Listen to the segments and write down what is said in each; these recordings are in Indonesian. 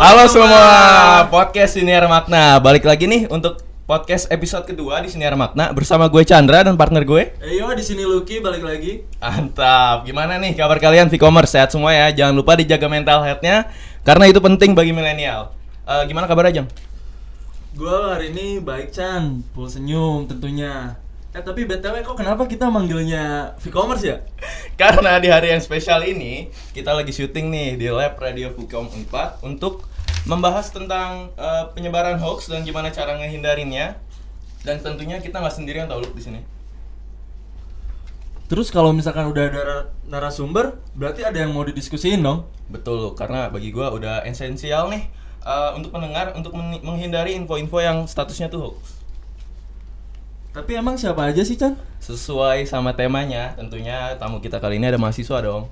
Halo semua, podcast Siniar Makna. Balik lagi nih untuk podcast episode kedua di Siniar Makna bersama gue Chandra dan partner gue. Yo, di sini Lucky balik lagi. Mantap. Gimana nih kabar kalian V-commerce? Sehat semua ya. Jangan lupa dijaga mental health-nya karena itu penting bagi milenial. Gimana kabar Ajeng? Gue hari ini baik, Chan, full senyum tentunya. Tapi BTW kok kenapa kita manggilnya V-commerce ya? Karena di hari yang spesial ini kita lagi syuting nih di lab Radio Vcom 4 untuk membahas tentang penyebaran hoax dan gimana cara ngehindarinnya. Dan tentunya kita nggak sendirian tau lu di sini. Terus kalau misalkan udah ada narasumber, berarti ada yang mau didiskusiin dong? Betul, karena bagi gua udah esensial nih untuk pendengar untuk menghindari info-info yang statusnya tuh hoax. Tapi emang siapa aja sih, Chan? Sesuai sama temanya, tentunya tamu kita kali ini ada mahasiswa dong.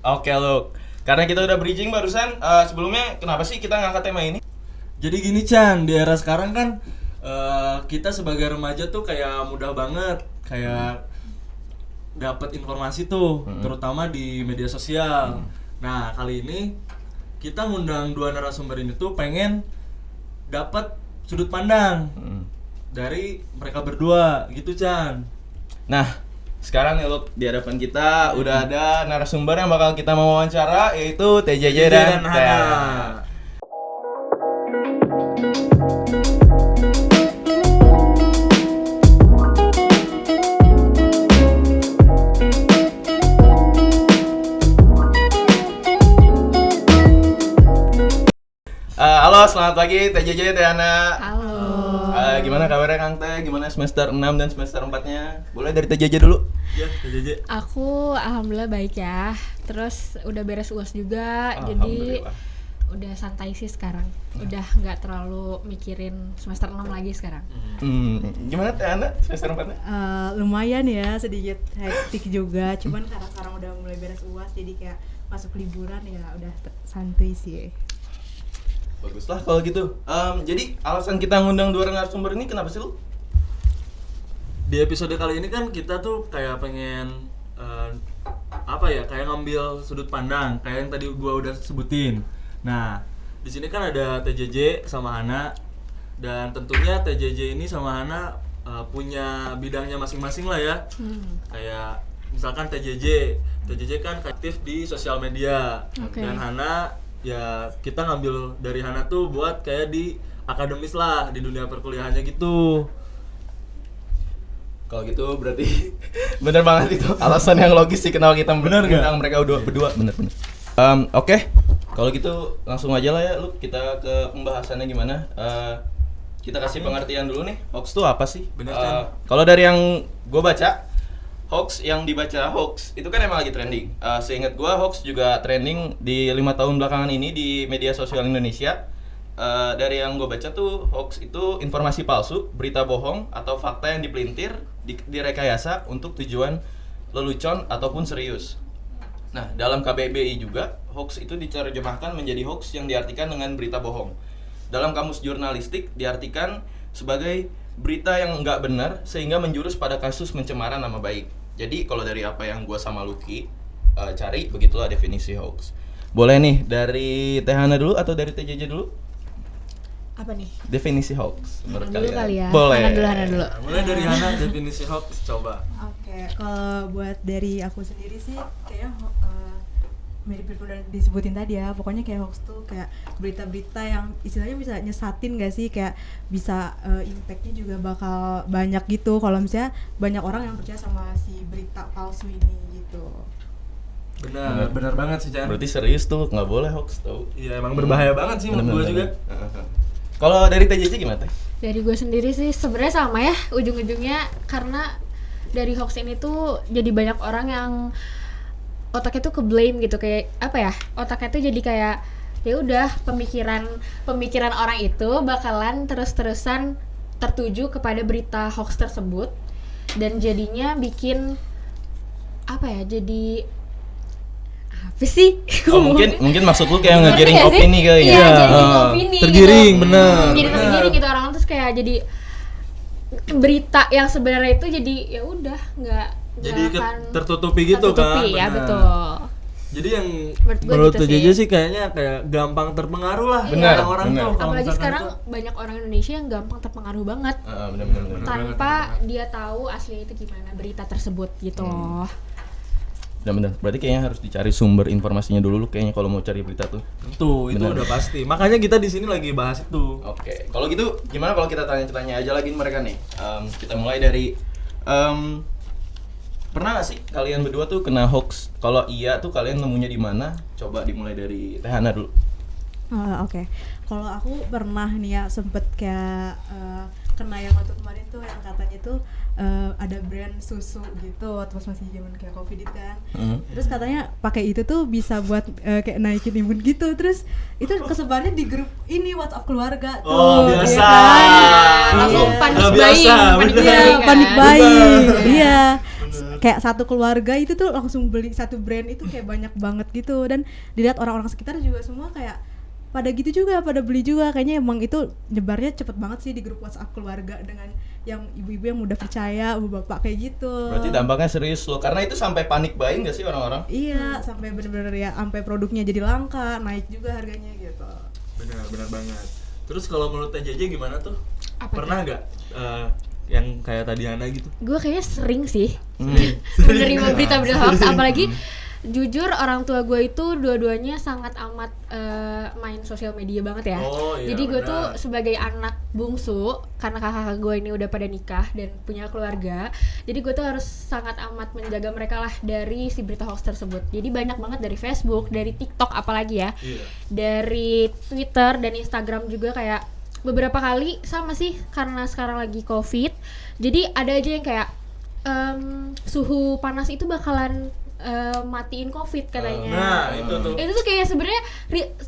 Oke lu, karena kita udah bridging barusan, sebelumnya kenapa sih kita ngangkat tema ini? Jadi gini, Chan, di era sekarang kan kita sebagai remaja tuh kayak mudah banget kayak dapat informasi tuh, terutama di media sosial. Nah, kali ini kita ngundang dua narasumber ini tuh pengen dapat sudut pandang dari mereka berdua gitu, Chan. Nah, sekarang nih Luk, di hadapan kita udah ada narasumber yang bakal kita mau wawancara, yaitu TJJ dan Hana. Halo, selamat pagi TJJ dan Hana. Halo. Gimana kabarnya Kang Teh? Gimana semester 6 dan semester 4-nya? Boleh dari TJJ dulu. Ya, JJ. Aku alhamdulillah baik ya. Terus udah beres UAS juga, jadi udah santai sih sekarang. Udah nggak terlalu mikirin semester 6 lagi sekarang. Gimana Teh Hana semester 4-nya? Lumayan ya, sedikit hektik juga. Cuman karena sekarang udah mulai beres UAS, jadi kayak masuk liburan ya udah santuy sih. Baguslah kalau gitu. Jadi alasan kita ngundang dua narasumber ini kenapa sih lu? Di episode kali ini kan kita tuh kayak pengen kayak ngambil sudut pandang kayak yang tadi gua udah sebutin. Nah, di sini kan ada TJJ sama Hana, dan tentunya TJJ ini sama Hana punya bidangnya masing-masing lah ya. Kayak misalkan TJJ kan aktif di sosial media. Oke. Dan Hana ya kita ngambil dari Hana tuh buat kayak di akademis lah, di dunia perkuliahannya gitu. Kalau gitu berarti bener banget itu alasan yang logis sih kenapa kita Bener nggak? ngundang mereka berdua. Bener. Oke. Kalau gitu langsung aja lah ya lu, kita ke pembahasannya gimana. Kita kasih pengertian dulu nih, hoax itu apa sih? Bener kan? Kalau dari yang gue baca, hoax yang dibaca hoax itu kan emang lagi trending. Seingat gue hoax juga trending di 5 tahun belakangan ini di media sosial Indonesia. Dari yang gue baca tuh hoax itu informasi palsu, berita bohong atau fakta yang dipelintir, direkayasa untuk tujuan lelucon ataupun serius. Nah, dalam KBBI juga hoax itu diterjemahkan menjadi hoax yang diartikan dengan berita bohong. Dalam kamus jurnalistik diartikan sebagai berita yang nggak benar sehingga menjurus pada kasus pencemaran nama baik. Jadi kalau dari apa yang gue sama Lucky cari, begitulah definisi hoax. Boleh nih dari Teh Hana dulu atau dari TJJ dulu? Apa nih? Definisi hoax menurut Hana dulu kalian. kali ya. Boleh. Hana dulu. Mulai dari Hana, definisi hoax coba. Oke, kalau buat dari aku sendiri sih kayaknya mirip-mirip udah disebutin tadi ya. Pokoknya kayak hoax tuh kayak berita-berita yang istilahnya bisa nyesatin gak sih, kayak bisa impactnya juga bakal banyak gitu kalau misalnya banyak orang yang percaya sama si berita palsu ini gitu. Benar banget sih, Chan. Berarti serius tuh nggak boleh hoax tuh. Iya, emang berbahaya banget sih menurut gue juga. Kalau dari TJJ gimana Teh? Dari gue sendiri sih sebenarnya sama ya ujung-ujungnya, karena dari hoax ini tuh jadi banyak orang yang otaknya tuh ke blame gitu, kayak apa ya, otaknya tuh jadi kayak ya udah pemikiran orang itu bakalan terus-terusan tertuju kepada berita hoax tersebut, dan jadinya bikin apa ya, jadi apa sih? Oh, mungkin maksud lu kayak ngegiring Ngerti nggak sih? opini kali ya. Iya, jadi Oh. opini Tergiring, gitu. bener. Jadi tergiring gitu, orang terus kayak jadi berita yang sebenarnya itu jadi ya udah nggak Jadi akan tertutupi gitu kan. tertutupi, ya benar. betul. Jadi yang Menurut gua menurut gitu TJJ sih. sih kayaknya kayak gampang terpengaruh lah Benar, orang-orang benar. tuh. Kalau Apalagi misalkan sekarang tuh- banyak orang Indonesia yang gampang terpengaruh banget Bener. tanpa dia tahu aslinya itu gimana berita tersebut gitu loh. Bener. Berarti kayaknya harus dicari sumber informasinya dulu kayaknya kalau mau cari berita tuh. Tuh, itu Benar. udah pasti. Makanya kita di sini lagi bahas itu. Oke, kalau gitu gimana kalau kita tanya-tanya aja lagi mereka nih. Kita mulai dari pernah gak sih kalian berdua tuh kena hoax? Kalau iya tuh kalian nemunya di mana? Coba dimulai dari Teh Hana dulu. Oke. Kalau aku pernah nih ya sempet kayak kena yang waktu kemarin tuh yang katanya tuh ada brand susu gitu terus masih zaman kayak covid itu kan. Terus katanya pakai itu tuh bisa buat kayak naikin imun gitu. Terus itu kesebarnya di grup ini WhatsApp keluarga tuh. Oh, biasa. ya kan? Langsung Iya. panik Udah buying, biasa, panik bener. Iya, buying kan? panik buying. Bener. Iya. Kayak satu keluarga itu tuh langsung beli satu brand itu kayak banyak banget gitu dan dilihat orang-orang sekitar juga semua kayak pada gitu juga, pada beli juga. Kayaknya emang itu nyebarnya cepet banget sih di grup WhatsApp keluarga dengan yang ibu-ibu yang udah percaya, bapak kayak gitu. Berarti dampaknya serius loh, karena itu sampai panik buying gak sih orang-orang? Iya, sampai bener-bener ya sampai produknya jadi langka, naik juga harganya gitu. Benar banget. Terus kalau menurut TJJ gimana tuh? Apa Pernah nggak yang kayak tadi Ana gitu? Gue kayaknya sering sih menerima berita-berita hoax, apalagi jujur orang tua gue itu dua-duanya sangat amat main sosial media banget ya. Oh, iya, Jadi gue tuh benar. sebagai anak bungsu, karena kakak gue ini udah pada nikah dan punya keluarga, jadi gue tuh harus sangat amat menjaga mereka lah dari si berita hoax tersebut. Jadi banyak banget dari Facebook, dari TikTok apalagi ya, Iya. dari Twitter dan Instagram juga kayak beberapa kali sama sih karena sekarang lagi COVID. Jadi ada aja yang kayak suhu panas itu bakalan matiin COVID katanya. Nah, itu tuh. Itu tuh kayak sebenarnya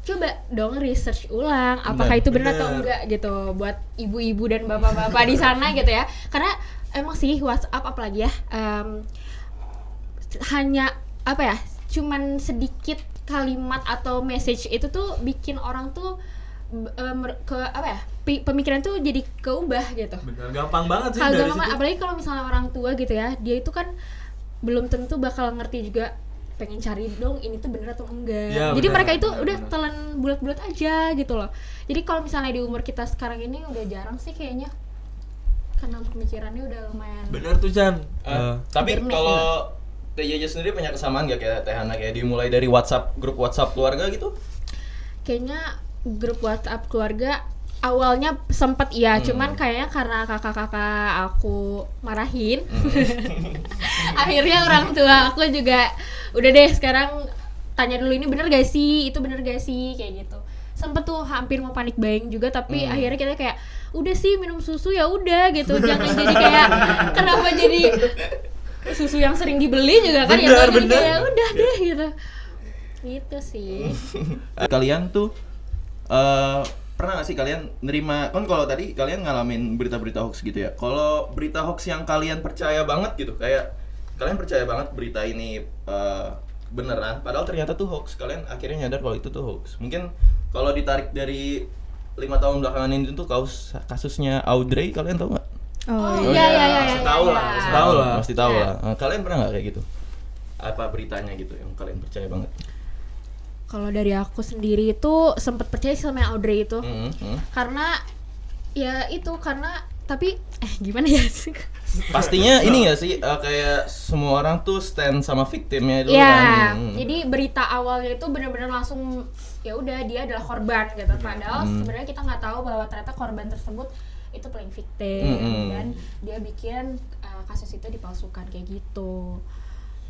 coba dong research ulang apakah itu benar atau benar. enggak gitu buat ibu-ibu dan bapak-bapak di sana gitu ya. Karena emang sih WhatsApp apalagi ya hanya apa ya, cuman sedikit kalimat atau message itu tuh bikin orang tuh ke apa ya, pemikiran tuh jadi keubah gitu. Benar, gampang banget sih Kalau dari gampang, situ. apalagi kalau misalnya orang tua gitu ya, dia itu kan belum tentu bakal ngerti juga, pengen cari dong ini tuh bener atau enggak. Ya, Jadi benar, mereka itu benar, udah benar. telan bulat-bulat aja gitu loh. Jadi kalau misalnya di umur kita sekarang ini udah jarang sih kayaknya, karena pemikirannya udah lumayan. Benar tuh Chan. Tapi Jernih, kalau TJJ sendiri punya kesamaan gak kayak Teh Hana, kayak dimulai dari WhatsApp, grup WhatsApp keluarga gitu? Kayaknya grup WhatsApp keluarga awalnya sempet iya, cuman kayaknya karena kakak-kakak aku marahin, akhirnya orang tua aku juga udah deh sekarang tanya dulu ini bener gak sih, itu bener gak sih, kayak gitu. Sempet tuh hampir mau panik buying juga, tapi akhirnya kita kayak udah sih minum susu ya udah gitu, jangan jadi kayak kenapa jadi susu yang sering dibeli juga kan, ya Benar, jadi benar. kayak udah deh gitu sih. Kalian tuh pernah gak sih kalian nerima, kan kalau tadi kalian ngalamin berita-berita hoax gitu ya, kalau berita hoax yang kalian percaya banget gitu, kayak kalian percaya banget berita ini beneran, padahal ternyata tuh hoax, kalian akhirnya nyadar kalau itu tuh hoax. Mungkin kalau ditarik dari 5 tahun belakangan ini tuh kasusnya Audrey, kalian tahu nggak? Oh iya, iya. Pasti tahu lah, pasti tahu lah. Pasti tahu Iya. lah. Kalian pernah nggak kayak gitu? Apa beritanya gitu yang kalian percaya banget? Kalau dari aku sendiri itu sempet percaya sama yang Audrey itu, karena ya itu karena tapi gimana ya sih? Pastinya ini nggak sih kayak semua orang tuh stand sama victimnya dulu Ya, kan? jadi berita awalnya itu benar-benar langsung ya udah dia adalah korban gitu. Padahal sebenarnya kita nggak tahu bahwa ternyata korban tersebut itu playing victim dan dia bikin kasus itu dipalsukan kayak gitu.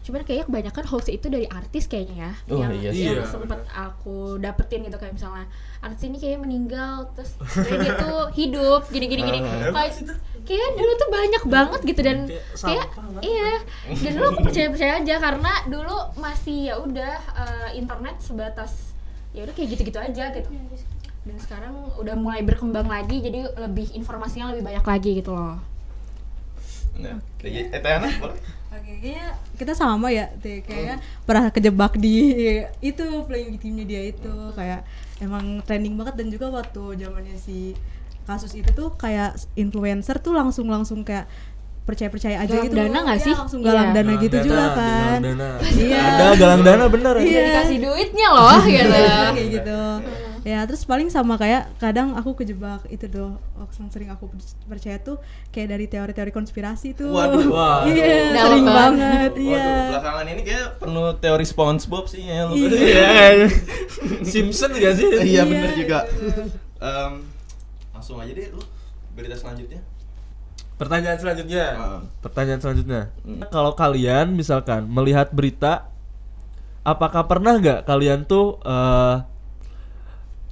Cuman kayaknya kebanyakan hoax itu dari artis kayaknya ya, Oh, iya sih. yang Iya, sempet aku dapetin gitu, kayak misalnya artis ini kayaknya meninggal terus kayak gitu hidup gini. Kayak dulu tuh banyak banget gitu dan kayak iya, dan dulu aku percaya aja karena dulu masih ya udah internet sebatas ya udah kayak gitu aja gitu. Dan sekarang udah mulai berkembang lagi, jadi lebih informasinya lebih banyak lagi gitu loh. Nah, Teh Hana boleh? Oke, kayaknya kita sama ya, kayaknya pernah kejebak di itu playing victimnya dia itu kayak emang trending banget. Dan juga waktu zamannya si kasus itu tuh kayak influencer tuh langsung kayak percaya aja Galang gitu. dana nggak sih? Langsung galang Iya. dana gitu juga kan. Galang dana. Iya. Ada galang dana bener. Iya. Dikasih duitnya loh gitu. Kayak gitu. Ya terus paling sama kayak kadang aku kejebak itu tuh yang sering aku percaya tuh kayak dari teori-teori konspirasi tuh. Waduh. Iya, Dalam sering banget. banget. Iya. Waduh, belakangan ini kayak penuh teori SpongeBob sih ya. Iya. Simpson gak sih? Iya bener juga. Langsung aja deh lu berita selanjutnya. Pertanyaan selanjutnya. Hmm. Kalau kalian misalkan melihat berita, apakah pernah nggak kalian tuh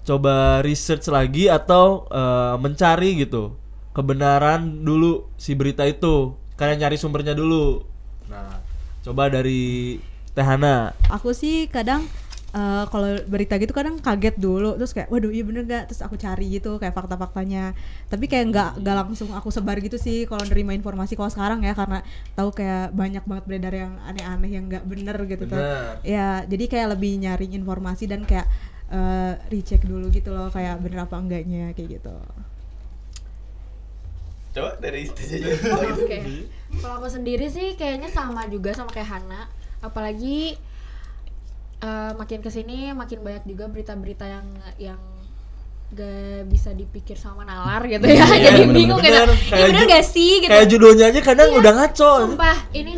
coba research lagi atau mencari gitu kebenaran dulu si berita itu, kayak nyari sumbernya dulu. Nah, coba dari Teh Hana. Aku sih kadang kalau berita gitu kadang kaget dulu, terus kayak waduh iya bener gak, terus aku cari gitu kayak fakta-faktanya, tapi kayak nggak langsung aku sebar gitu sih kalau nerima informasi. Kalau sekarang ya karena tahu kayak banyak banget beredar yang aneh-aneh yang nggak bener gitu tuh ya, jadi kayak lebih nyaring informasi dan kayak recheck dulu gitu loh kayak bener apa enggaknya kayak gitu. Coba dari Oke. Kalau aku sendiri sih kayaknya sama juga sama kayak Hana. Apalagi makin kesini makin banyak juga berita-berita yang gak bisa dipikir sama nalar gitu ya. Iya, Jadi bener-bener. bingung gitu. Ini bener gak sih gitu. Kayak judulnya aja kadang Iya, udah ngaco.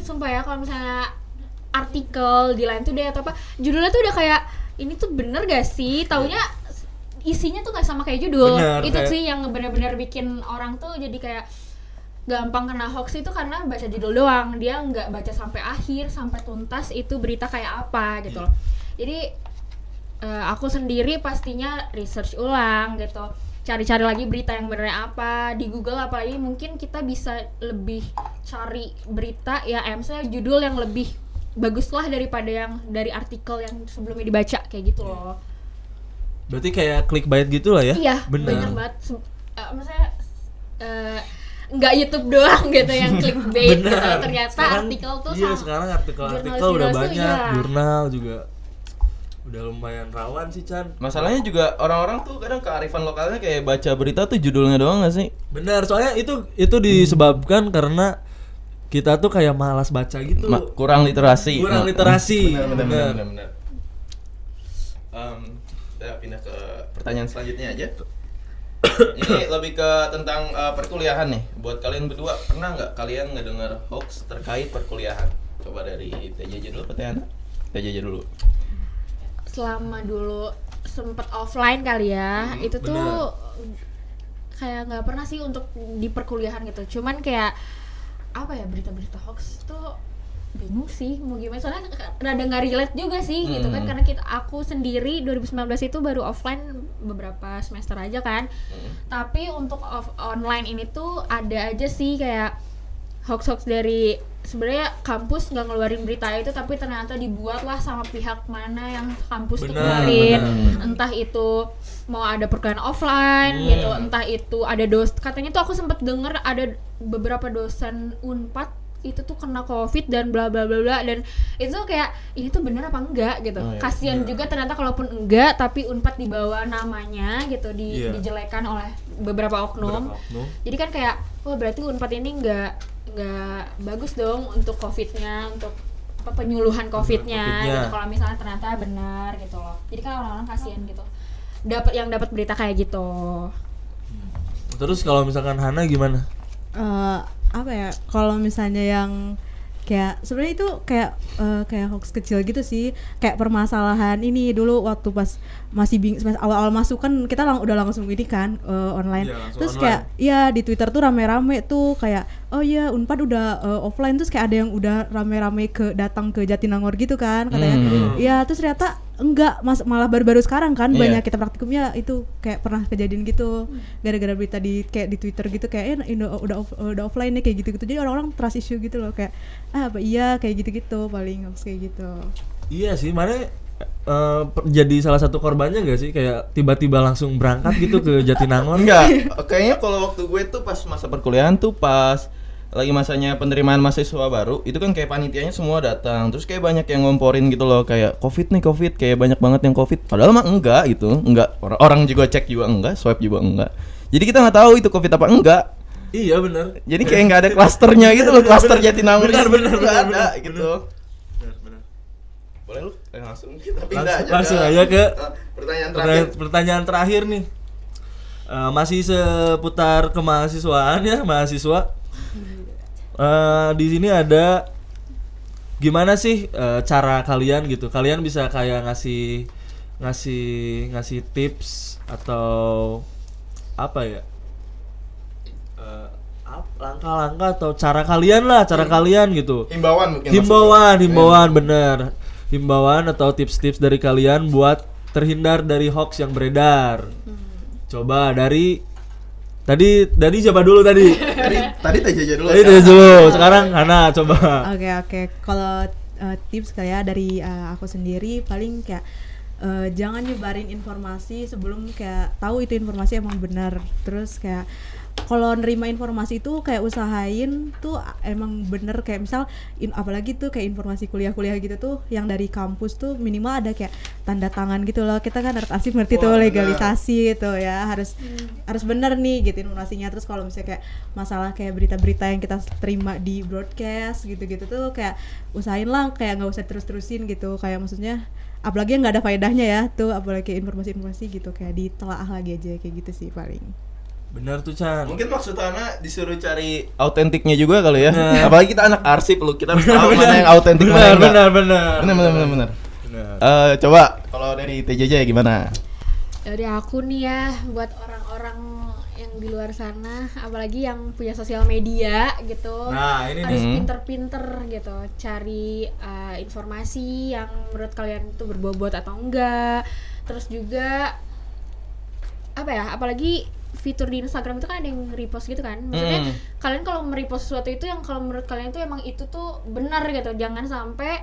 Sumpah ya kalau misalnya artikel di Line Today atau apa, judulnya tuh udah kayak ini tuh bener gak sih? Taunya isinya tuh gak sama kayak judul. Bener, Itu kayak- sih yang bener-bener bikin orang tuh jadi kayak gampang kena hoax itu karena baca judul doang. Dia nggak baca sampai akhir, sampai tuntas itu berita kayak apa gitu loh. Jadi aku sendiri pastinya research ulang gitu. Cari-cari lagi berita yang benernya apa di Google, apalagi mungkin kita bisa lebih cari berita ya misalnya judul yang lebih bagus lah daripada yang dari artikel yang sebelumnya dibaca kayak gitu loh. Berarti kayak clickbait gitu lah ya? Iya, bener. banyak banget. Maksudnya nggak YouTube doang gitu yang clickbait gitu. Bener. Ternyata Sekarang- artikel tuh iya, sama sekarang artikel-artikel udah jurnalis-jurnalis tuh, banyak, iya. jurnal juga udah lumayan rawan sih, Chan. Masalahnya juga orang-orang tuh kadang kearifan lokalnya kayak baca berita tuh judulnya doang gak sih? Benar, soalnya itu disebabkan karena kita tuh kayak malas baca gitu. Kurang literasi. Kurang literasi. Benar. Kita pindah ke pertanyaan selanjutnya aja. Ini lebih ke tentang perkuliahan nih. Buat kalian berdua, pernah nggak kalian ngedengar hoax terkait perkuliahan? Coba dari TJJ dulu, Teh TJJ dulu. selama dulu sempet offline kali ya, itu tuh bener. kayak nggak pernah sih untuk di perkuliahan gitu. Cuman kayak apa ya, berita-berita hoax tuh bingung sih mau gimana, soalnya rada nggak relate juga sih gitu kan, karena aku sendiri 2019 itu baru offline beberapa semester aja kan. Tapi untuk online ini tuh ada aja sih kayak hoax-hoax dari sebenarnya kampus nggak ngeluarin berita itu, tapi ternyata dibuat lah sama pihak mana yang kampus tuh Benar, keluarin. benar. Entah itu mau ada perkuliahan offline gitu, entah itu ada katanya tuh aku sempet denger ada beberapa dosen Unpad itu tuh kena COVID dan bla bla bla bla, dan itu tuh kayak ini tuh bener apa enggak gitu. Oh, iya. Kasian juga ternyata kalaupun enggak tapi Unpad dibawa namanya gitu, Iya. dijelekan oleh beberapa oknum. Jadi kan kayak wah berarti Unpad ini nggak bagus dong untuk COVID-nya, untuk apa penyuluhan COVID-nya COVID-nya. gitu. Kalau misalnya ternyata benar gitu loh. Jadi kan orang-orang kasihan gitu. Dapat berita kayak gitu. Terus kalau misalkan Hana gimana? Apa ya, kalau misalnya yang kayak sebenarnya itu kayak hoax kecil gitu sih, kayak permasalahan ini dulu waktu pas masih awal-awal masuk kan kita udah langsung ini kan online. Iya, langsung Terus online. kayak ya di Twitter tuh rame-rame tuh kayak oh iya Unpad udah offline, terus kayak ada yang udah rame-rame datang ke Jatinangor gitu kan katanya. Ya terus ternyata enggak, malah baru-baru sekarang kan Iya. banyak kita praktikumnya itu kayak pernah kejadian gitu gara-gara berita kayak di Twitter gitu kayak udah offline nih kayak gitu-gitu. Jadi orang-orang trust issue gitu loh, kayak apa iya kayak gitu-gitu, paling hoax kayak gitu. Iya sih, mana jadi salah satu korbannya gak sih, kayak tiba-tiba langsung berangkat gitu ke Jatinangor? Enggak, kayaknya kalau waktu gue tuh pas masa perkuliahan tuh pas lagi masanya penerimaan mahasiswa baru, itu kan kayak panitianya semua datang, terus kayak banyak yang ngomporin gitu loh, kayak COVID, kayak banyak banget yang COVID, padahal mah enggak gitu, enggak, orang juga cek juga enggak, swab juga enggak, jadi kita nggak tahu itu COVID apa enggak. Iya benar. Jadi kayak nggak ada klasternya gitu loh, klaster Jatinangor Benar, nggak ada benar, gitu. Benar. Boleh lu langsung kita pindah Langsung ke, aja ke pertanyaan terakhir. pertanyaan terakhir nih. Masih seputar kemahasiswaan ya, mahasiswa. Di sini ada gimana sih cara kalian gitu? Kalian bisa kayak ngasih tips atau apa ya? Langkah-langkah atau cara kalian gitu. Himbauan mungkin. Himbauan bener. Himbauan atau tips-tips dari kalian buat terhindar dari hoax yang beredar. Coba dari tadi siapa dulu tadi? Tadi Teja dulu. Sekarang Hana coba. Oke. Kalau tips kayak dari aku sendiri paling kayak jangan nyebarin informasi sebelum kayak tahu itu informasi emang benar. Terus kayak kalau nerima informasi itu kayak usahain tuh emang bener, kayak misal apalagi tuh kayak informasi kuliah-kuliah gitu tuh yang dari kampus tuh minimal ada kayak tanda tangan gitu loh. Kita kan harus asik ngerti tuh legalisasi gitu ya, harus bener nih gitu informasinya. Terus kalau misalnya kayak masalah kayak berita-berita yang kita terima di broadcast gitu-gitu tuh kayak usahain lah kayak nggak usah terus-terusin gitu, kayak maksudnya apalagi yang nggak ada faedahnya ya tuh, apalagi informasi-informasi gitu kayak ditelaah lagi aja kayak gitu sih paling. Bener tuh Chan. Mungkin maksud Hana disuruh cari autentiknya juga kali ya. Apalagi kita anak arsip lu, kita harus tahu mana yang autentik mana yang enggak. Benar. Coba kalau dari TJJ gimana? Dari aku nih ya, buat orang-orang yang di luar sana, apalagi yang punya sosial media gitu, Nah, ini harus nih. pinter-pinter gitu, cari informasi yang menurut kalian itu berbobot atau enggak. Terus juga apa ya, apalagi fitur di Instagram itu kan ada yang repost gitu kan, maksudnya kalian kalau merepost sesuatu itu yang kalau menurut kalian itu emang itu tuh benar gitu, jangan sampai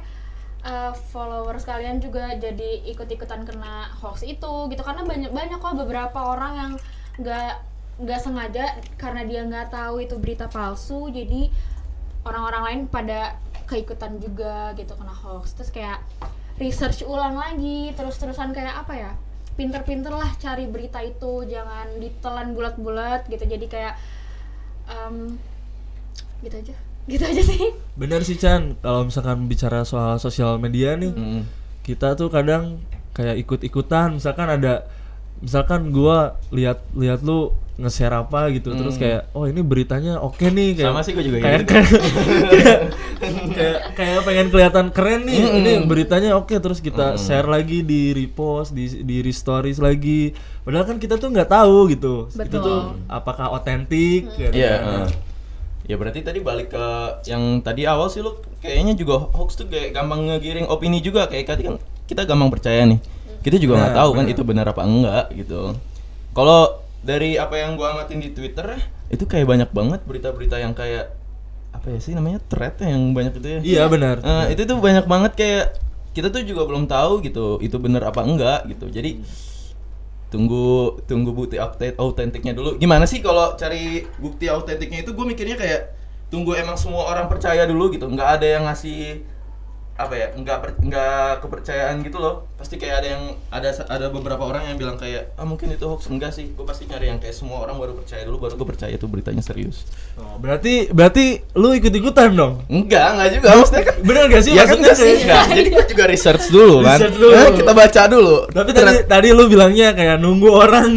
followers kalian juga jadi ikut-ikutan kena hoax itu gitu, karena banyak kok beberapa orang yang nggak sengaja karena dia nggak tahu itu berita palsu, jadi orang-orang lain pada keikutan juga gitu kena hoax. Terus kayak research ulang lagi, terus-terusan kayak apa ya, pinter-pinter lah cari berita itu, jangan ditelan bulat-bulat gitu. Jadi kayak gitu aja sih. Bener sih Chan, kalau misalkan bicara soal sosial media nih, kita tuh kadang kayak ikut-ikutan. Misalkan gua lihat lu nge-share apa gitu, terus kayak oh ini beritanya oke nih, kayak Sama sih gue juga kayak pengen kelihatan keren nih, ini beritanya oke, terus kita share lagi, di repost, di restories lagi, padahal kan kita tuh nggak tahu gitu. Betul. Itu tuh apakah otentik gitu. Iya. Ya berarti tadi balik ke yang tadi awal sih, lu kayaknya juga hoax tuh kayak gampang ngegiring opini juga, kayak tadi kan kita gampang percaya nih, kita juga nggak tahu kan itu benar apa enggak gitu. Kalau dari apa yang gua amatin di Twitter itu kayak banyak banget berita-berita yang kayak apa ya sih namanya, thread yang banyak itu ya. Iya benar. Itu tuh banyak banget, kayak kita tuh juga belum tahu gitu itu benar apa enggak gitu. Jadi tunggu bukti autentiknya dulu. Gimana sih kalau cari bukti autentiknya itu, gue mikirnya kayak tunggu emang semua orang percaya dulu gitu, nggak ada yang ngasih apa ya, nggak kepercayaan gitu loh. Pasti kayak ada beberapa orang yang bilang kayak mungkin itu hoax. Enggak sih, gue pasti nyari yang kayak semua orang baru percaya dulu, baru gue percaya itu beritanya serius. Oh, berarti lu ikut-ikutan dong? Enggak juga, maksudnya kan Bener gak sih? ya kan Maksudnya enggak sih, kayak- enggak. Jadi gue juga research dulu kan. Research dulu. Kita baca dulu. Tapi tadi lu bilangnya kayak nunggu orang.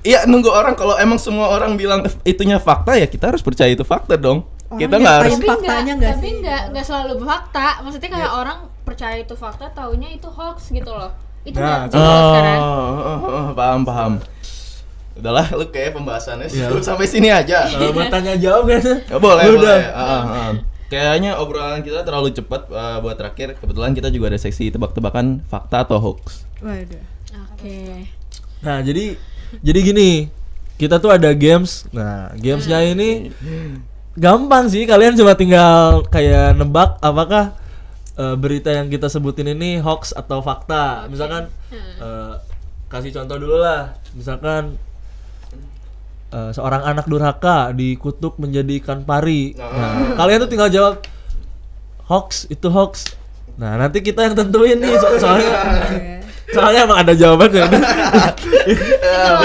Iya, nunggu orang. Kalau emang semua orang bilang itunya fakta, ya kita harus percaya itu fakta dong. Orang Kita nggak harus. nyatain faktanya nggak sih? nggak selalu fakta, maksudnya kayak orang percaya itu fakta, taunya itu hoax gitu loh. Itu Nah, nggak jelas sekarang. Paham. Udahlah, lu kayak pembahasannya Ya. sampai sini aja. Kalau mau tanya jawab gak sih? Ya, boleh. Udah. Kayaknya obrolan kita terlalu cepat buat terakhir. Kebetulan kita juga ada seksi tebak-tebakan fakta atau hoax. Waduh. Oke. Nah, jadi gini, kita tuh ada games. Nah, gamesnya ini gampang sih. Kalian cuma tinggal kayak nebak apakah berita yang kita sebutin ini hoax atau fakta. Misalkan kasih contoh dulu lah. Misalkan seorang anak durhaka dikutuk menjadi ikan pari. Nah, kalian tuh tinggal jawab hoax, itu hoax. Nah, nanti kita yang tentuin nih soalnya emang ada jawabannya.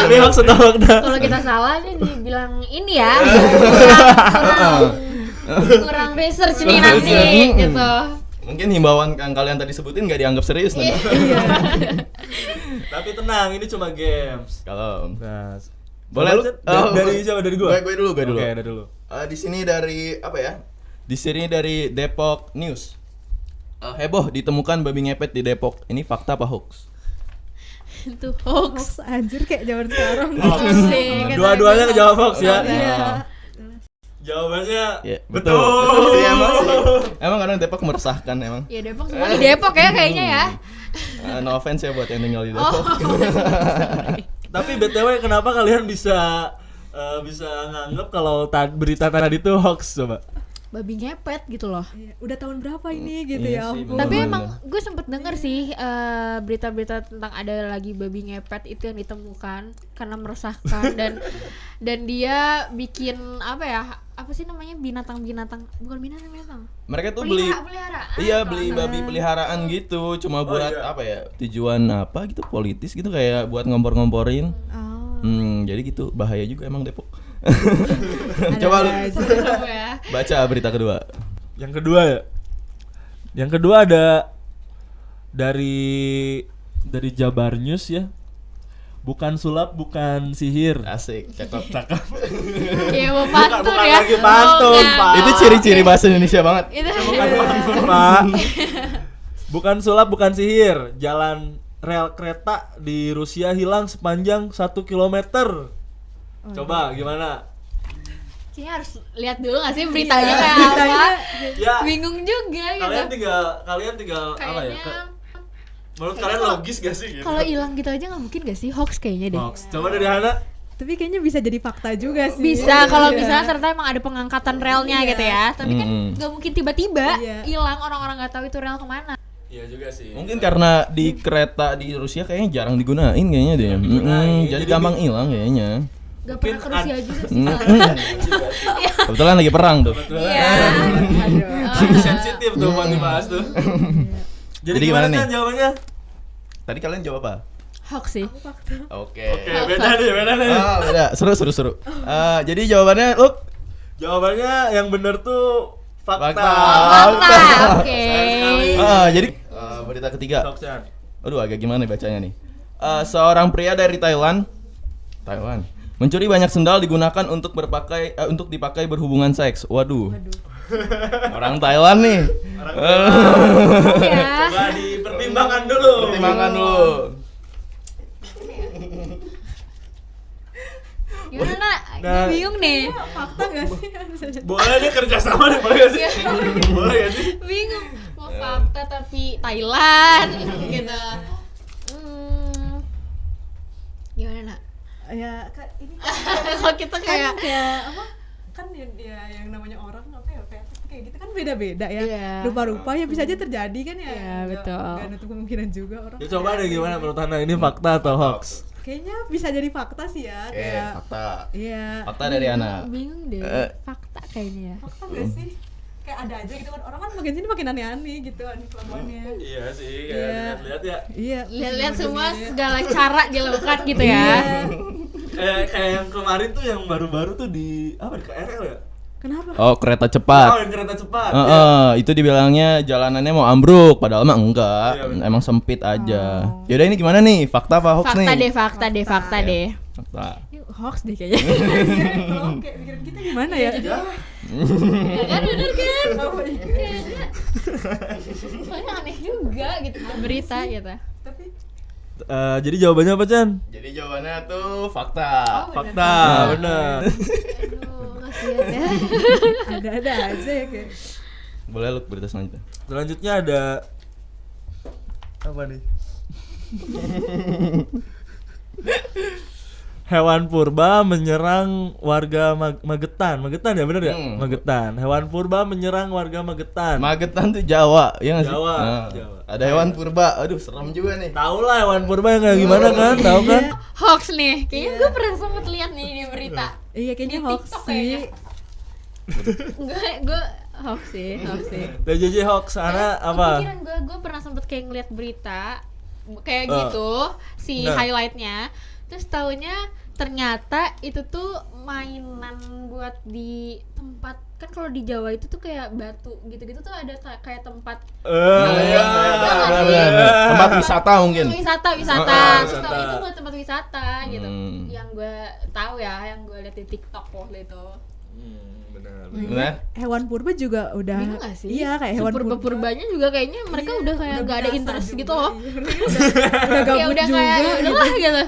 Ini hoax atau fakta? Kalau kita salah nih dibilang ini ya. Kurang research nih nanti gitu. Mungkin himbauan yang kalian tadi sebutin nggak dianggap serius nanti. Tapi tenang, ini cuma games. Kalau Nah, boleh lu dari siapa? Dari gua? Gue dulu. Oke, dari dulu. Di sini dari apa ya? Di sini dari Depok News. Heboh ditemukan babi ngepet di Depok. Ini fakta apa hoax? Itu hoax. Hoax anjir kayak zaman sekarang. Hoax. Sih, kata Dua-duanya gua. ngejawab hoax ya. Iya. Jawabannya Ya, betul. Betul sih emang sih. Emang kadang Depok meresahkan emang. Ya Depok semua di Depok ya kayaknya ya. No offense ya buat yang tinggal di Oh. Depok. Tapi BTW kenapa kalian bisa nganggap kalau berita tadi itu hoax coba? Babi ngepet gitu loh. Iya, udah tahun berapa ini gitu Iya ya sih, ampun. Tapi bener. emang gue sempet denger sih berita-berita tentang ada lagi babi ngepet itu yang ditemukan karena meresahkan dan dia bikin apa ya? Apa sih namanya binatang-binatang? Bukan binatang-binatang. Mereka tuh beli Peliharaan. iya beli babi peliharaan gitu cuma buat iya. apa ya? Tujuan apa gitu politis gitu kayak buat ngompor-ngomporin. Oh. Jadi gitu bahaya juga emang Depok. Ada Coba lu aja. Apa ya? baca berita kedua. Yang kedua ya. Yang kedua ada dari Jabar News ya. Bukan sulap, bukan sihir. Asik, cakep. Iya mau pantun bukan ya. lagi pantun, enggak. Pak. Itu ciri-ciri bahasa Indonesia banget. Itu Bukan pantun, Pak. Bukan sulap, bukan sihir. Jalan rel kereta di Rusia hilang sepanjang 1 kilometer. Coba gimana? kayaknya harus lihat dulu nggak sih beritanya kayak beritanya. apa. Ya, Bingung juga gitu. kalian tinggal apa ya? Kayaknya Menurut kayaknya kalian logis gak sih gitu? kalau hilang gitu aja nggak mungkin gak sih hoax kayaknya deh. Hoax. Coba dari Hana. Tapi kayaknya bisa jadi fakta juga sih. Bisa kalau Iya. misalnya ternyata emang ada pengangkatan relnya Iya. gitu ya. Tapi kan nggak mungkin tiba-tiba Iya. hilang orang-orang nggak tahu itu rel kemana. Iya juga sih. Mungkin karena di kereta di Rusia kayaknya jarang digunain kayaknya deh. digunain. Jadi Jadi gampang hilang kayaknya. Gak Mungkin pernah ke Rusia juga sih. Kebetulan lagi perang tuh. Iya. Aduh. Sensitif tuh buat dibahas tuh. Jadi Jadi gimana gimana nih? kan jawabannya? Tadi kalian jawab apa? Hoax sih. Oke. Oke, beda nih. Beda. Seru. Jadi jawabannya lu Jawabannya yang bener tuh fakta. Fakta. Fakta. Oke. Sayang sekali. jadi berita ketiga. Hoaxan. Aduh agak gimana bacanya nih. Seorang pria dari Thailand mencuri banyak sendal digunakan untuk dipakai berhubungan seks. Waduh. Orang Thailand nih. Ya. Coba dipertimbangkan dulu. Pertimbangkan dulu. Gimana nak? Nah. Gue bingung nih. Fakta gak sih? Boleh deh kerja sama nih, boleh gak sih? Boleh gak sih? Bingung. Mau fakta tapi Thailand gitu. Gimana nak? Ya kan ini Kalau kita kayak kayak apa? Kan ya yang namanya orang apa ya kayak gitu kan beda-beda ya. Iya. Rupa-rupa ya bisa aja terjadi kan ya. Iya, Nggak- betul. nggak nutup kemungkinan juga orang. Ya coba deh gimana menurut Hana, ini fakta atau hoax? Kayaknya bisa jadi fakta sih ya. Oke, Kayak fakta. iya. Fakta dari Ana. bingung deh. Fakta kayaknya ya. Fakta nggak sih? Kayak ada aja gitu kan orang kan makin sini makin aneh-aneh gitu aneh kelakuannya. Iya sih, Iya. kayak lihat ya. Iya. Lihat-lihat semua Iya. segala cara dilakukan gitu ya. Kayak yang kemarin tuh yang baru-baru tuh di apa di KRL ya? Kenapa? Oh, kereta Oh, cepat. yang kereta cepat. Itu dibilangnya jalanannya mau ambruk, padahal mah enggak. Iya, bener. Emang sempit aja. Yaudah ini gimana nih? Fakta apa hoax nih? Fakta deh. Fakta. Ini hoax deh kayaknya. Kalau kayak pikiran kita gimana ya? Ya. Ya kan bener kan? Oh, iya. Kayaknya soalnya aneh juga gitu berita gitu. Tapi Jadi jawabannya apa, Chan? Jadi jawabannya tuh fakta. Fakta, bener. Aduh, kasihan ya. ada-ada aja ya kayak. Boleh lu berita selanjutnya. Selanjutnya ada apa nih? Hewan purba menyerang warga Magetan. Magetan ya bener ya? Magetan. Hewan purba menyerang warga Magetan. Magetan tuh Jawa, ya nggak sih? Jawa, Nah, Jawa. Ada hewan purba, aduh serem juga nih. Tahu lah hewan purba yang kayak gimana kan? Tahu kan? Hoax nih, kayaknya gue pernah sempet lihat nih di berita. Iya kayaknya Di hoax TikTok sih. kayaknya. gue hoax sih. TJJ hoax karena apa? Pikiran gue pernah sempet kayak ngeliat berita kayak Ah. gitu si Nah. highlightnya, terus taunya ternyata itu tuh mainan buat di tempat, kan kalau di Jawa itu tuh kayak batu gitu-gitu tuh ada kayak tempat Iya, benar. Tempat wisata mungkin. wisata terus wisata. tau itu buat tempat wisata gitu. Hmm. Yang gue tahu ya, yang gue lihat di TikTok waktu itu. Benar. Benar? Hewan purba juga udah. Bingung gak sih? Iya kayak hewan purba. Purba-purbanya juga kayaknya mereka Iya, udah kayak gak ada biasa interest juga, gitu loh. iya. Udah Kayak gabut udah juga. kayak ya udahlah gitu.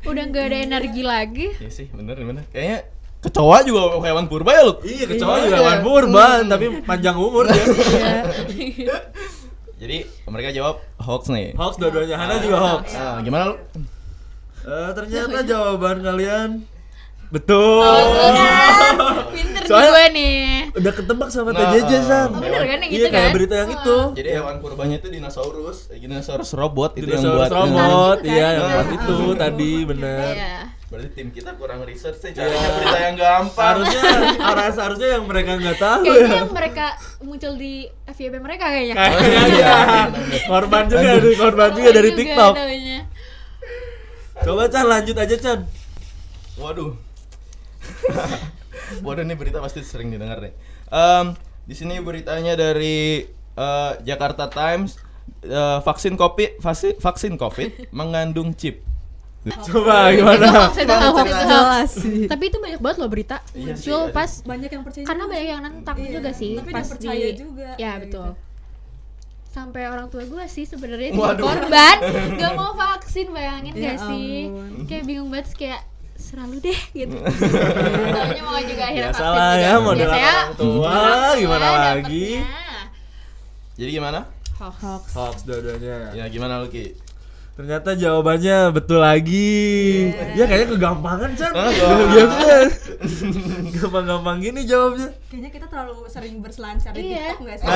Udah gak ada energi lagi. Iya sih, bener. Kayaknya kecoa juga hewan purba ya lu? Iya, kecoa Iya. juga hewan purba, tapi panjang umur dia. Jadi mereka jawab hoax nih. Hoax dua-duanya, Hana juga hoax. Ah, gimana lu? Ternyata jawaban kalian betul. Pinter nih Soalnya- gue nih. Udah ketebak sama Nah, TJJ Sam. Oh, bener kan yang Iya gitu kayak kan? berita yang itu. Jadi hewan purbanya itu dinosaurus robot itu yang Dinosaurus buat. robot, Nah, iya gitu yang kan? buat itu tadi bener. Iya. Berarti tim kita kurang research sih carinya berita yang gampang. Harusnya yang mereka nggak tahu Kayaknya ya. yang mereka muncul di FYP mereka kayaknya. Kayaknya korban juga dari TikTok. Namanya. Coba Chan lanjut aja Chan. Waduh. Waduh, ini berita pasti sering didengar nih. Di sini beritanya dari Jakarta Times. Vaksin COVID mengandung chip. Coba Itu gimana? hoax, itu hoax, itu hoax. Jelas sih. Tapi itu banyak banget loh berita Iya sih, muncul ada. pas Banyak yang percaya. karena juga. banyak yang nentang Iya, juga sih tapi pas dia percaya di juga, ya kayak betul. Sampai orang tua gue sih sebenarnya jadi Waduh. korban gak mau vaksin, bayangin Ya gak sih? ampun. Kayak bingung banget kayak selalu deh gitu. Taunya mau juga akhirnya Biasa vaksin lah juga. ya model Biasanya orang tua, gimana lagi? dapetnya. Jadi gimana? Hoax. Hoax dua-duanya. Ya gimana Luki? Ternyata jawabannya betul lagi. Ya kayaknya kegampangan Chan. Gampang. Gampang-gampang gini jawabnya. Kayaknya kita terlalu sering berselancar di Iya. TikTok nggak sih?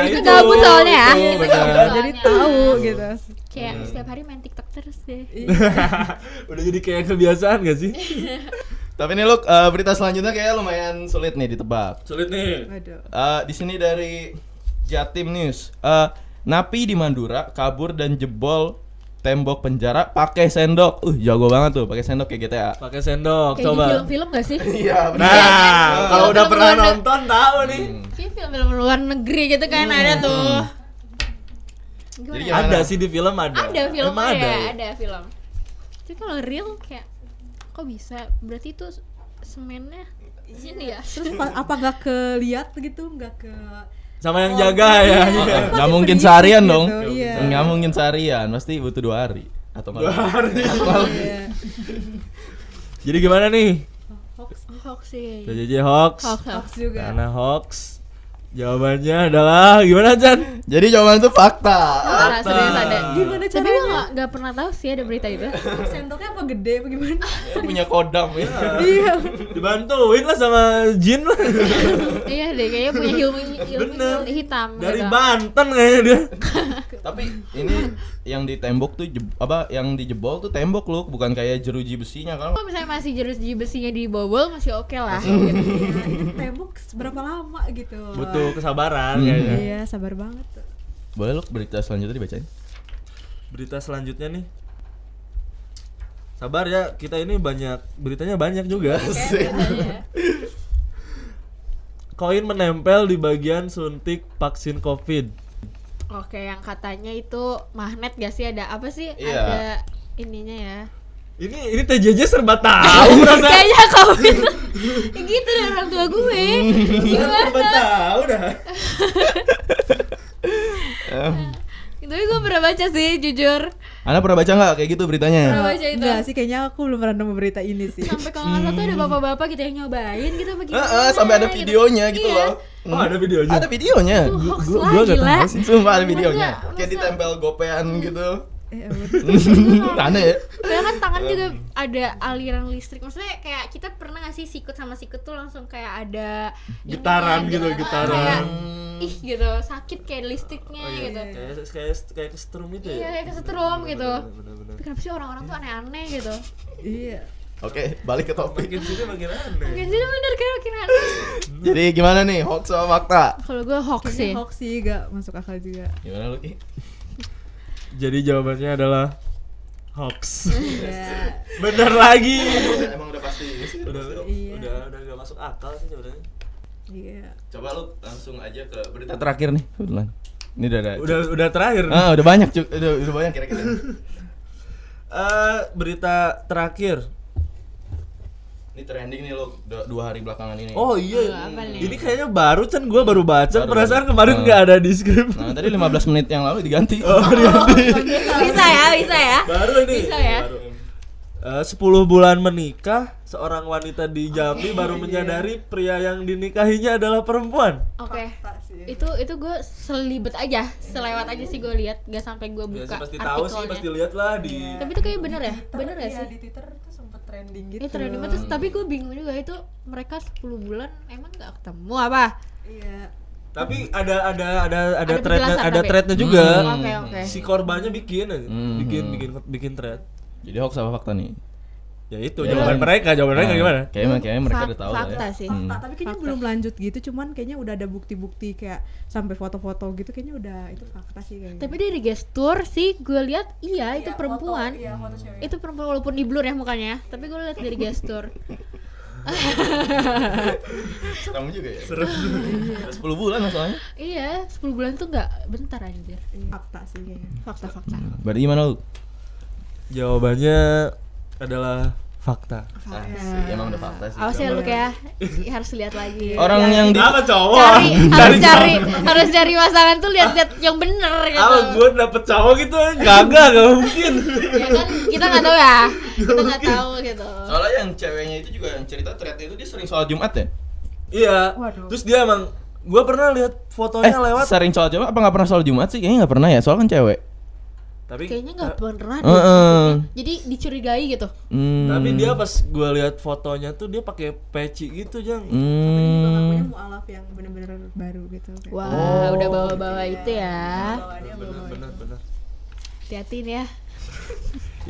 Itu gabut soalnya ya. itu, Itu benar. gabut Jadi soalnya. tahu gitu. Kayak setiap hari main TikTok terus deh. Udah jadi kayak kebiasaan gak sih? Tapi nih Luk, berita selanjutnya kayak lumayan sulit nih ditebak. Sulit nih. Waduh. Di sini dari Jatim News. Napi di Mandura kabur dan jebol tembok penjara pakai sendok. Jago banget tuh, pakai sendok kayak GTA. Pakai sendok, Kayak di coba. film-film gak sih? Iya, Nah, kalau udah Film pernah luar nonton tahu nih. Kayak film-film luar negeri gitu kan ada tuh. Gimana? Jadi gimana? Ada sih di film ada. Ada film Emang ya, ada film. Tapi kalau real kayak kok bisa? Berarti itu semennya sini ya. Terus apa nggak keliat gitu? Nggak ke Sama yang jaga ya. Nggak mungkin seharian gitu, dong. iya. Nggak mungkin seharian, pasti butuh 2 hari atau 2 hari. Iya. Jadi gimana nih? Hoax sih. TJJ hoax. Hoax. Hoax juga. Karena hoax. Jawabannya adalah gimana Chan? Jadi jawaban itu fakta. Nah, serius ada. Gimana Tapi caranya? gue nggak pernah tahu sih ada berita itu. Sendoknya apa gede apa gimana? Itu punya kodam ya. Iya. Dibantuin lah sama jin lah. Iya deh, kayaknya punya ilmu Bener. hitam. Dari gitu. Banten kayaknya dia. Tapi ini yang di tembok tuh yang dijebol tuh tembok loh, bukan kayak jeruji besinya kan. Kalau misalnya masih jeruji besinya dibobol masih oke lah. Iya, itu tembok seberapa lama gitu. Butuh kesabaran Hmm. kayaknya. Iya, sabar banget tuh. Boleh loh berita selanjutnya dibacain. Berita selanjutnya nih. Sabar ya, kita ini beritanya banyak juga. Iya. Koin menempel di bagian suntik vaksin COVID. Oke, yang katanya itu magnet gak sih? Ada apa sih? Iya. Ada ininya ya. Ini TJJ serba tahu rasa. Kayaknya kau gitu dari orang tua gue. Serba tahu dah. Itu gue pernah baca sih, jujur. Anda pernah baca nggak kayak gitu beritanya? Pernah baca itu. Enggak sih, kayaknya aku belum pernah nemu berita ini sih. Sampai kalau nggak salah tuh ada bapak-bapak gitu yang nyobain gitu apa gimana. Sampai ada videonya gitu Iya. loh. Oh, ada videonya. Ada videonya. Itu hoax gua lah, nggak gila. tahu Sumpah ada videonya. Masa- Kayak ditempel gopean gitu. Aneh ya. Soalnya kan tangan juga ada aliran listrik. Maksudnya kayak kita pernah nggak sih sikut sama sikut tuh langsung kayak ada Getaran ininya gitu, getaran. kayak, ih gitu, sakit kayak listriknya gitu. Kayak kesetrum gitu ya. Iya kayak kesetrum gitu. Bener-bener. Tapi kenapa sih orang-orang tuh aneh-aneh gitu? Iya. Oke, balik ke topik. Makin sini makin aneh. Mungkin sih bener kayak makin aneh. Jadi gimana nih, hoax sama fakta? Kalau gue hoax sih. Kayaknya hoax sih gak masuk akal juga. Gimana lu Ki? Jadi jawabannya adalah hoax. Iya. Bener lagi. Emang udah pasti. Iya. Udah gak masuk akal sih sebenarnya. Iya. Coba lu langsung aja ke berita terakhir nih, kebetulan. Ini udah ada. Udah terakhir. Udah banyak, Cuk. Udah banyak kira-kira. Berita terakhir. Ini trending nih lo 2 hari belakangan ini. Oh iya. Apa nih? Ini kayaknya baru Chan, gua baru baca. Baru, Perasaan baru. kemarin nggak ada di skrip. Nah, tadi 15 menit yang lalu diganti. Bisa ya. Baru ini. Bisa ya. Baru. 10 bulan menikah, seorang wanita di Jambi baru menyadari pria yang dinikahinya adalah perempuan. Oke. Fakta sih. Itu gue selibet aja, selewat aja sih gue lihat, gak sampai gue Ya buka sih pasti tahu sih, artikelnya. pasti lihat lah di. Tapi itu kayak bener ya? Bener gak Iya, sih? di Twitter tuh sempet trending gitu. Ini trending banget, terus tapi gue bingung juga itu mereka 10 bulan emang gak ketemu apa? Iya. Tapi ada Ada threadnya, penjelasan ada tapi. threadnya juga. Oke. Si korbannya bikin aja, Hmm. bikin thread. Jadi hoax apa fakta nih? Ya itu Ya, jawaban mereka gimana? Kayaknya mereka udah tahu lah Fakta ya. sih. Fakta, tapi kayaknya Fakta. belum lanjut gitu, cuman kayaknya udah ada bukti-bukti kayak sampai foto-foto gitu, kayaknya udah itu fakta sih kayaknya. Tapi dari gestur sih gue lihat iya itu perempuan. Iya, foto cewek. Itu perempuan walaupun di blur ya mukanya, tapi gue lihat dari gestur. Serem juga ya. Serem. 10 bulan masalahnya. Iya, 10 bulan tuh nggak bentar anjir. Fakta sih kayaknya. Fakta-fakta. Berarti gimana lu? Jawabannya adalah fakta. Asik, emang udah fakta sih. Awas ya lu kayak harus lihat lagi. Orang yang di Apa cowok? harus cari pasangan tuh lihat-lihat yang bener gitu. Apa gue dapet cowok gitu? Gak mungkin. Ya kan kita nggak tahu ya. Kita nggak tahu gitu. Soalnya yang ceweknya itu juga yang cerita threadnya itu dia sering sholat Jumat ya? Iya. Waduh. Terus dia emang gue pernah lihat fotonya lewat. Sering sholat Jumat apa nggak pernah sholat Jumat sih? Kayaknya nggak pernah ya, soalnya kan cewek. Tapi Kayaknya nggak pernah deh. Heeh. Jadi dicurigai gitu. tapi dia pas gue lihat fotonya tuh dia pakai peci gitu, Jang. Tapi ini juga ngakunya mualaf yang bener-bener baru gitu. Kayak. Wah, udah bawa-bawa itu ya. Bawa Bener. Hati-hati nih ya.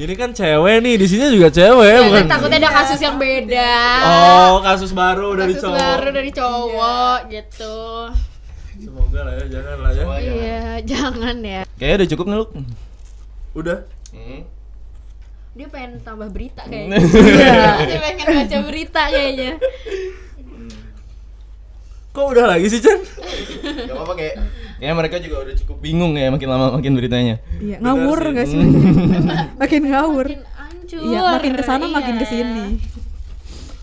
Ini kan cewek nih, di sini juga cewek, Ya, bukan? kan takutnya ada kasus yang beda. Oh, kasus baru dari Kasus cowok. baru dari cowok gitu. Semoga lah ya, jangan lah ya. Iya, jangan ya. Kayaknya udah cukup nih lu. Udah. Dia pengen tambah berita kayaknya. Dia pengen baca berita kayaknya. Kok udah lagi sih, Chan? Gak apa-apa kayak mereka juga udah cukup bingung ya makin lama makin beritanya. Iya, ngawur sih. nggak sih? Makin ngawur. Makin hancur. Iya, makin kesana makin Iya. kesini.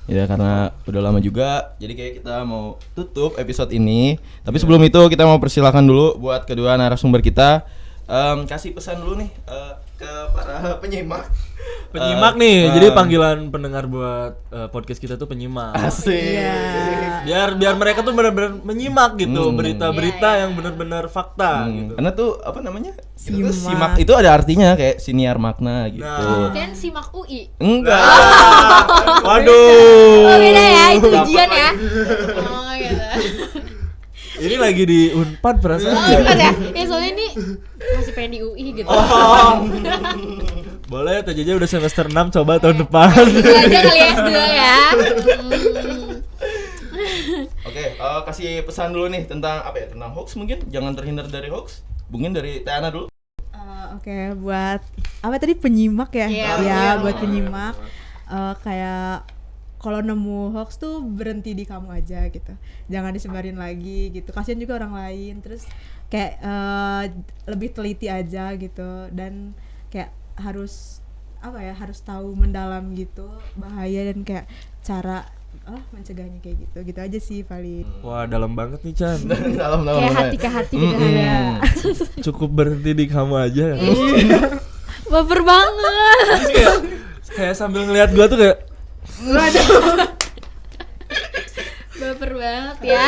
Ya karena udah lama juga, jadi kayak kita mau tutup episode ini. Tapi sebelum itu kita mau persilakan dulu buat kedua narasumber kita kasih pesan dulu nih ke para penyimak. Penyimak nih, jadi panggilan pendengar buat podcast kita tuh penyimak. Asik. Biar mereka tuh benar-benar menyimak gitu berita-berita Iya. yang benar-benar fakta gitu. Karena tuh apa namanya? Kita tuh Simak. simak itu ada artinya kayak siniar makna gitu. Nah. Kan simak UI. Enggak. Waduh. Oh, beda ya, itu Dapat ujian ya. lagi. Oh, gitu. Ini lagi di Unpad perasaan. Oh, kan ya? Ya soalnya ini masih pengen di UI gitu. Oh. Boleh, TJJ udah semester 6, coba tahun depan. Itu aja kali ya S2 ya. Oke, kasih pesan dulu nih tentang apa ya? Tentang hoax mungkin. Jangan terhindar dari hoax. Mungkin dari Tiana dulu. Oke, buat apa tadi penyimak ya? Iya, Ya, iya. buat penyimak kayak kalau nemu hoax tuh berhenti di kamu aja gitu. Jangan disebarin lagi gitu. Kasihan juga orang lain. Terus kayak lebih teliti aja gitu dan kayak harus apa ya? Harus tahu mendalam gitu bahaya dan kayak cara mencegahnya kayak gitu. Gitu aja sih paling. Wah, dalam banget nih, Chan. Dalam Kayak hati ke hati gitu ya. Cukup berhenti di kamu aja. Baper banget. Terus kayak sambil ngelihat gua tuh kayak Baper banget ya.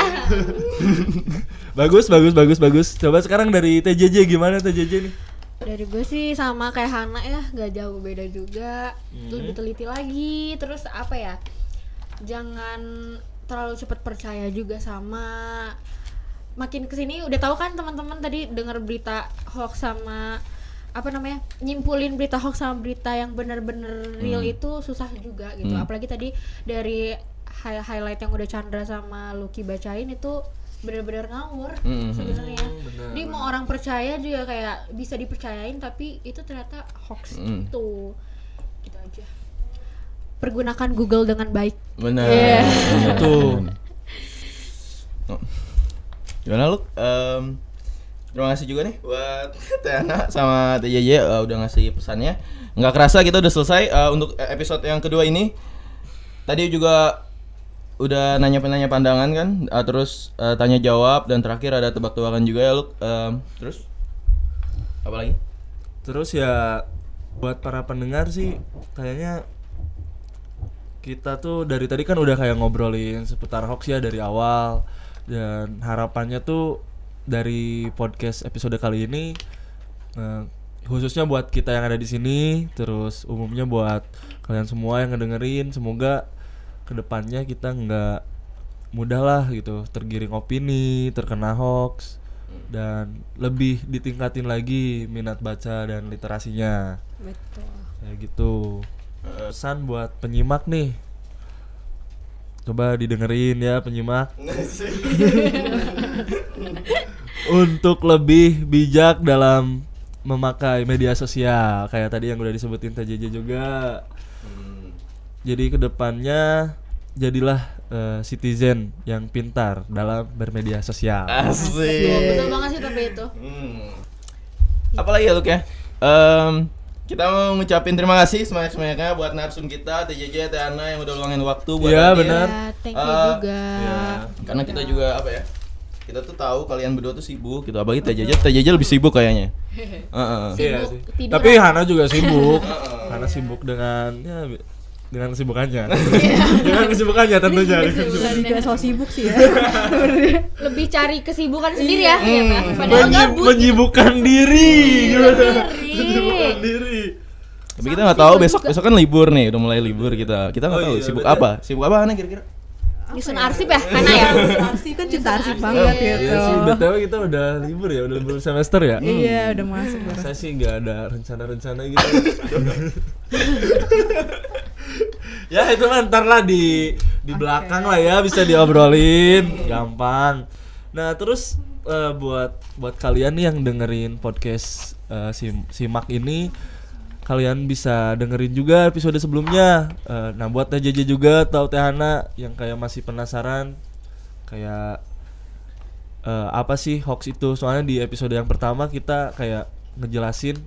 bagus. Coba sekarang dari TJJ gimana TJJ nih? Dari gue sih sama kayak Hana ya, gak jauh beda juga. Lebih teliti lagi, terus apa ya, jangan terlalu cepat percaya juga, sama makin kesini udah tahu kan teman-teman tadi dengar berita hoax sama apa namanya, nyimpulin berita hoax sama berita yang benar-benar real itu susah juga gitu. Apalagi tadi dari highlight yang udah Chandra sama Lucky bacain itu benar-benar ngawur sebenarnya. Jadi mau orang percaya juga kayak bisa dipercayain tapi itu ternyata hoax gitu. Gitu aja. Pergunakan Google dengan baik. Benar. Yeah. Itu. Gimana lu? Terima kasih juga nih buat Tiana sama TJJ udah ngasih pesannya. Nggak kerasa kita udah selesai untuk episode yang kedua ini. Tadi juga udah nanya pandangan kan, terus tanya jawab, dan terakhir ada tebak-tebakan juga ya, Luk. Terus apa lagi? Terus ya buat para pendengar sih kayaknya kita tuh dari tadi kan udah kayak ngobrolin seputar hoax ya dari awal, dan harapannya tuh dari podcast episode kali ini khususnya buat kita yang ada di sini, terus umumnya buat kalian semua yang ngedengerin, semoga kedepannya kita nggak mudah lah gitu tergiring opini, terkena hoax, dan lebih ditingkatin lagi minat baca dan literasinya. Betul. Kayak gitu. Pesan buat penyimak nih, coba didengerin ya penyimak. Untuk lebih bijak dalam memakai media sosial, kayak tadi yang udah disebutin TJJ juga. Jadi kedepannya jadilah citizen yang pintar dalam bermedia sosial. Asik. Betul banget sih tapi itu. Apalagi ya Luk ya? Kita mau ngucapin terima kasih sebanyak-banyaknya buat narsum kita, TJJ, Tiana yang udah luangin waktu buat Iya, hadir. benar. Ya, thank you juga. Karena kita juga apa ya? Kita tuh tahu kalian berdua tuh sibuk gitu. Apalagi TJJ lebih sibuk kayaknya. Iya Sibuk sih. tiduran. Tapi Hana juga sibuk. Hana sibuk dengan ya dengan kesibukannya. Dengan kesibukannya tentunya. Lebih ke so sibuk sih ya. Lebih cari kesibukan sendiri ya. Iya kan? Padahal gabut. Menyibukkan diri. Gimana? Diri. Menyibukkan diri. Tapi kita nggak tahu besok kan libur nih, udah mulai libur kita. Kita nggak Oh tahu iya, sibuk betul. apa. Sibuk apa Hana kira-kira? Nyusun arsip ya, Hana ya. Arsip kan cinta arsip banget gitu. Iya sih, BTW kita udah libur ya, udah libur semester ya. Iya, udah masuk. Saya sih nggak ada rencana-rencana gitu. Ya itu mah ntar lah di belakang lah ya, bisa diobrolin, gampang. Nah terus buat kalian nih yang dengerin podcast Simak ini, kalian bisa dengerin juga episode sebelumnya. Nah buat TJJ juga atau Tehana yang kayak masih penasaran kayak apa sih hoax itu, soalnya di episode yang pertama kita kayak ngejelasin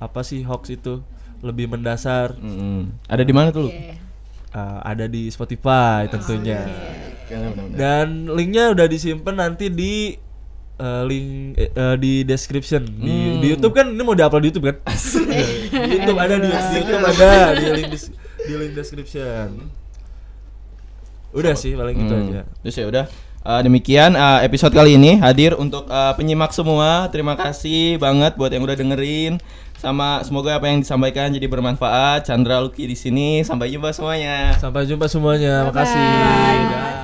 apa sih hoax itu lebih mendasar. Ada di mana tuh Luk? Ada di Spotify tentunya. Benar-benar. Dan linknya udah disimpan nanti di link di description di YouTube kan, ini mau diupload di YouTube kan? Di YouTube ada di YouTube ada di link description. Udah sih paling gitu aja. Terus ya udah demikian episode kali ini hadir untuk penyimak semua. Terima kasih banget buat yang udah dengerin. Sama semoga apa yang disampaikan jadi bermanfaat. Chandra, Lucky di sini. Sampai jumpa semuanya. Sampai jumpa semuanya. Makasih. Dah.